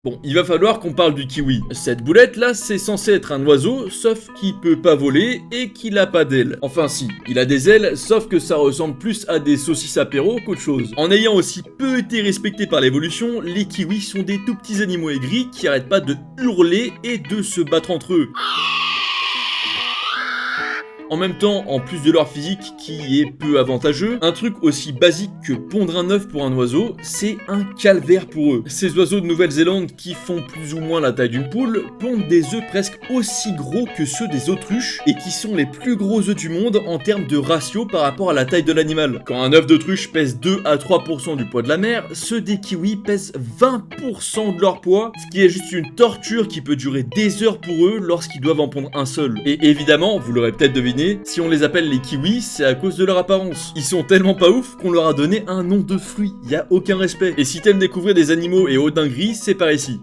Bon, il va falloir qu'on parle du kiwi. Cette boulette là, c'est censé être un oiseau, sauf qu'il peut pas voler et qu'il a pas d'ailes. Enfin si, il a des ailes, sauf que ça ressemble plus à des saucisses apéro qu'autre chose. En ayant aussi peu été respectés par l'évolution, les kiwis sont des tout petits animaux aigris qui arrêtent pas de hurler et de se battre entre eux. En même temps, en plus de leur physique qui est peu avantageux, un truc aussi basique que pondre un œuf pour un oiseau, c'est un calvaire pour eux. Ces oiseaux de Nouvelle-Zélande qui font plus ou moins la taille d'une poule, pondent des œufs presque aussi gros que ceux des autruches et qui sont les plus gros œufs du monde en termes de ratio par rapport à la taille de l'animal. Quand un œuf d'autruche pèse 2 à 3% du poids de la mère, ceux des kiwis pèsent 20% de leur poids, ce qui est juste une torture qui peut durer des heures pour eux lorsqu'ils doivent en pondre un seul. Et évidemment, vous l'aurez peut-être deviné, si on les appelle les kiwis, c'est à cause de leur apparence. Ils sont tellement pas ouf qu'on leur a donné un nom de fruit, y a aucun respect. Et si t'aimes découvrir des animaux et autres dingueries, c'est par ici.